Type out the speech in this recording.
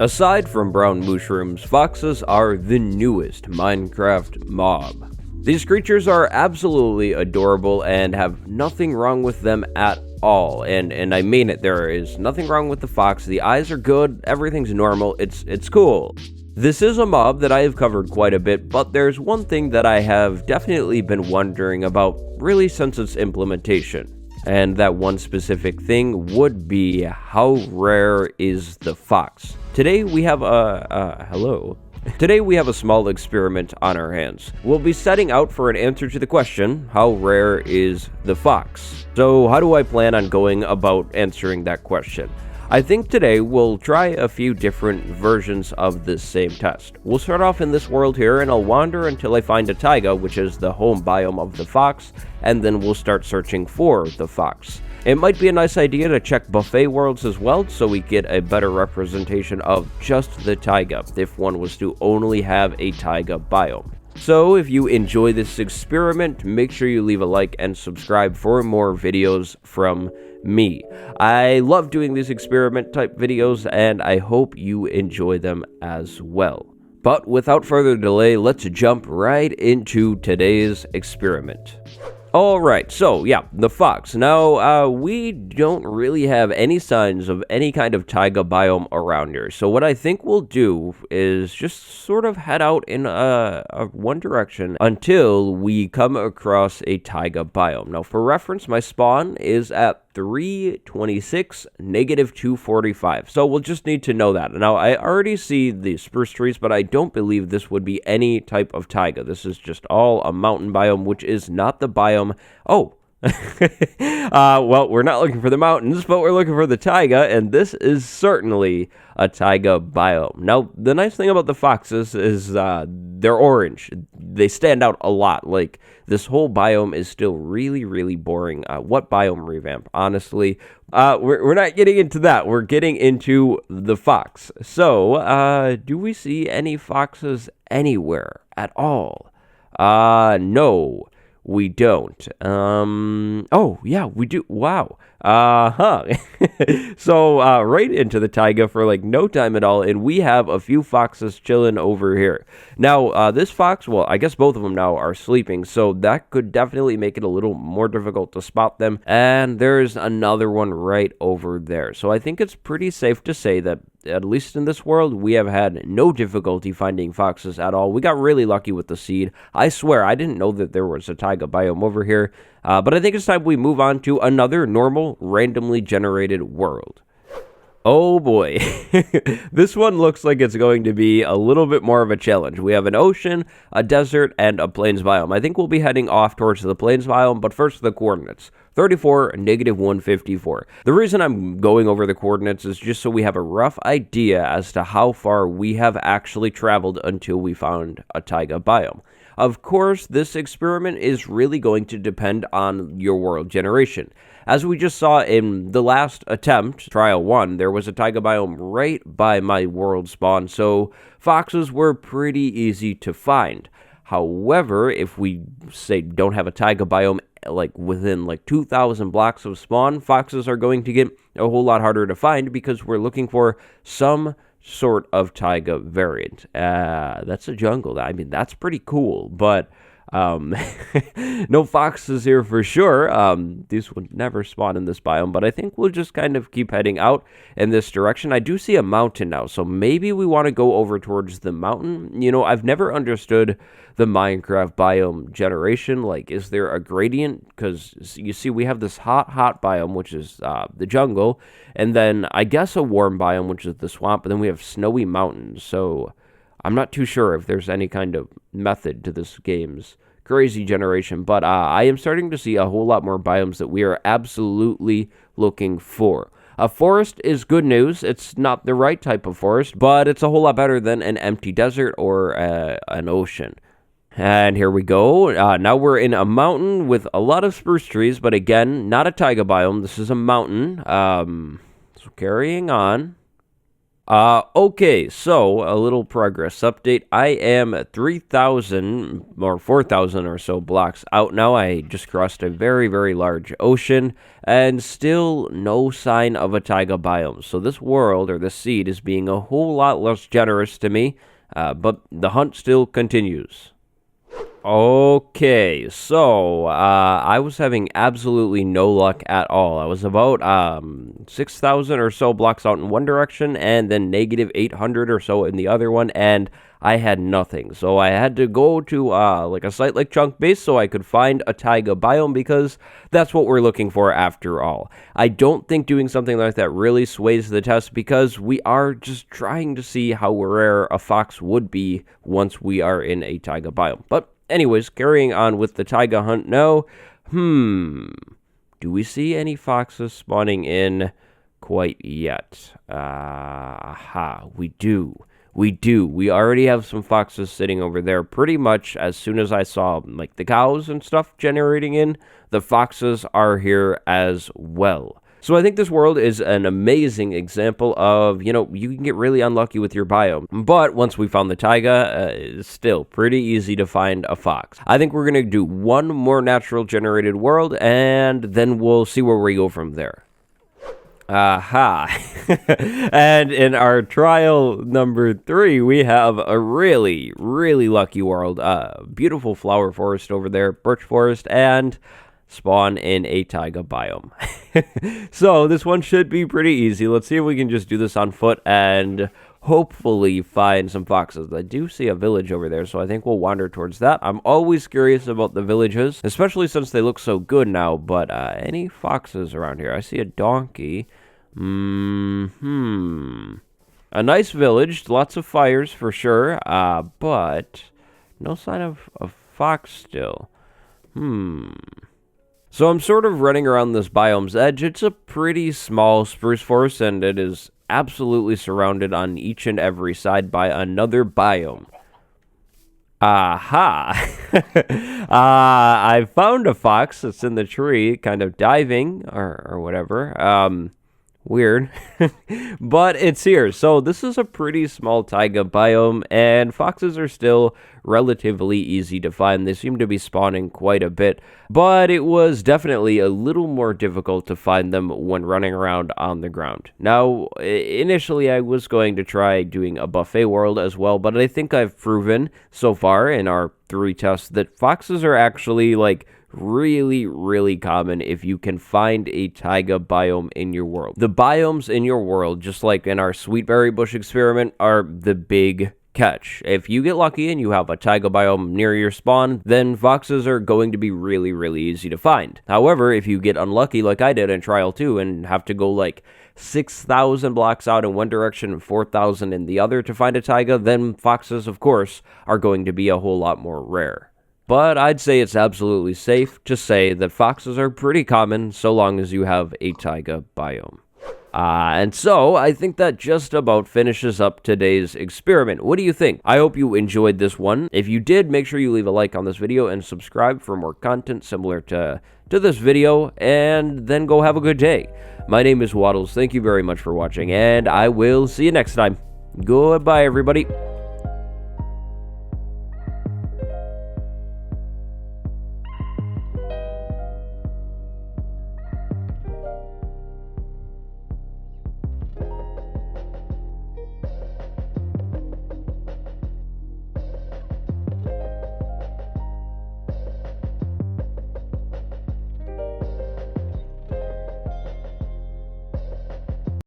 Aside from brown mushrooms, foxes are the newest Minecraft mob. These creatures are absolutely adorable and have nothing wrong with them at all, and I mean it, there is nothing wrong with the fox. The eyes are good, everything's normal, it's cool. This is a mob that I have covered quite a bit, but there's one thing that I have definitely been wondering about really since its implementation. And that one specific thing would be, how rare is the fox? Today we have Today we have a small experiment on our hands. We'll be setting out for an answer to the question, how rare is the fox? So how do I plan on going about answering that question? I think today we'll try a few different versions of this same test. We'll start off in this world here, and I'll wander until I find a taiga, which is the home biome of the fox, and then we'll start searching for the fox. It might be a nice idea to check buffet worlds as well, so we get a better representation of just the taiga, if one was to only have a taiga biome. So if you enjoy this experiment, make sure you leave a like and subscribe for more videos from me. I love doing these experiment type videos, and I hope you enjoy them as well. But without further delay, let's jump right into today's experiment. Alright, so yeah, the fox. Now, we don't really have any signs of any kind of taiga biome around here. So what I think we'll do is just sort of head out in one direction until we come across a taiga biome. Now, for reference, my spawn is at 326, negative 245. So we'll just need to know that. Now, I already see the spruce trees, but I don't believe this would be any type of taiga. This is just all a mountain biome, which is not the biome. Oh, well, we're not looking for the mountains, but we're looking for the taiga, and this is certainly a taiga biome. Now, the nice thing about the foxes is they're orange. They stand out a lot. Like, this whole biome is still really, really boring. What biome revamp? Honestly, we're not getting into that. We're getting into the fox. So, do we see any foxes anywhere at all? No. We don't. Oh, yeah, we do. Wow. So, right into the taiga for, like, no time at all, and we have a few foxes chilling over here. Now, this fox, well, I guess both of them now are sleeping, so that could definitely make it a little more difficult to spot them, and there's another one right over there. So I think it's pretty safe to say that, at least in this world, we have had no difficulty finding foxes at all. We got really lucky with the seed. I swear, I didn't know that there was a taiga biome over here. But I think it's time we move on to another normal, randomly generated world. Oh boy, this one looks like it's going to be a little bit more of a challenge. We have an ocean, a desert, and a plains biome. I think we'll be heading off towards the plains biome, but first the coordinates. 34, negative 154. The reason I'm going over the coordinates is just so we have a rough idea as to how far we have actually traveled until we found a taiga biome. Of course, this experiment is really going to depend on your world generation. As we just saw in the last attempt, Trial 1, there was a taiga biome right by my world spawn, so foxes were pretty easy to find. However, if we, say, don't have a taiga biome like within like 2,000 blocks of spawn, foxes are going to get a whole lot harder to find because we're looking for some sort of taiga variant. That's a jungle. I mean, that's pretty cool, but no foxes here for sure. These would never spawn in this biome, but I think we'll just kind of keep heading out in this direction. I do see a mountain now, so maybe we want to go over towards the mountain. You know, I've never understood the Minecraft biome generation. Like, is there a gradient? Because you see, we have this hot biome, which is the jungle, and then I guess a warm biome, which is the swamp, and then we have snowy mountains. So I'm not too sure if there's any kind of method to this game's crazy generation, but I am starting to see a whole lot more biomes that we are absolutely looking for. A forest is good news. It's not the right type of forest, but it's a whole lot better than an empty desert or an ocean. And here we go. Now we're in a mountain with a lot of spruce trees, but again, not a taiga biome. This is a mountain. So carrying on. Okay, so a little progress update. I am 3,000 or 4,000 or so blocks out now. I just crossed a very, very large ocean and still no sign of a taiga biome. So this world or this seed is being a whole lot less generous to me, but the hunt still continues. Okay, so I was having absolutely no luck at all. I was about 6,000 or so blocks out in one direction and then negative 800 or so in the other one, and I had nothing. So I had to go to like a site like Chunk Base so I could find a taiga biome, because that's what we're looking for after all. I don't think doing something like that really sways the test, because we are just trying to see how rare a fox would be once we are in a taiga biome. But anyways, carrying on with the taiga hunt now. Do we see any foxes spawning in quite yet? We do. We already have some foxes sitting over there. Pretty much as soon as I saw like the cows and stuff generating in, the foxes are here as well. So I think this world is an amazing example of, you can get really unlucky with your biome. But once we found the taiga, it's still pretty easy to find a fox. I think we're going to do one more natural generated world, and then we'll see where we go from there. And in our trial number 3, we have a really, really lucky world. Beautiful flower forest over there, birch forest, and spawn in a taiga biome. So this one should be pretty easy. Let's see if we can just do this on foot and hopefully find some foxes. I do see a village over there, so I think we'll wander towards that. I'm always curious about the villages, especially since they look so good now. But any foxes around here? I see a donkey. A nice village, lots of fires for sure, but no sign of fox still. So I'm sort of running around this biome's edge. It's a pretty small spruce forest, and it is absolutely surrounded on each and every side by another biome. I found a fox that's in the tree, kind of diving, or whatever. Weird. But it's here. So this is a pretty small taiga biome, and foxes are still relatively easy to find. They seem to be spawning quite a bit, but it was definitely a little more difficult to find them when running around on the ground. Now, initially I was going to try doing a buffet world as well, but I think I've proven so far in our 3 tests that foxes are actually like really, really common if you can find a taiga biome in your world. The biomes in your world, just like in our sweetberry bush experiment, are the big catch. If you get lucky and you have a taiga biome near your spawn, then foxes are going to be really, really easy to find. However, if you get unlucky like I did in trial 2 and have to go like 6,000 blocks out in one direction and 4,000 in the other to find a taiga, then foxes, of course, are going to be a whole lot more rare. But I'd say it's absolutely safe to say that foxes are pretty common so long as you have a taiga biome. And so I think that just about finishes up today's experiment. What do you think? I hope you enjoyed this one. If you did, make sure you leave a like on this video and subscribe for more content similar to this video, and then go have a good day. My name is Wattles. Thank you very much for watching, and I will see you next time. Goodbye, everybody.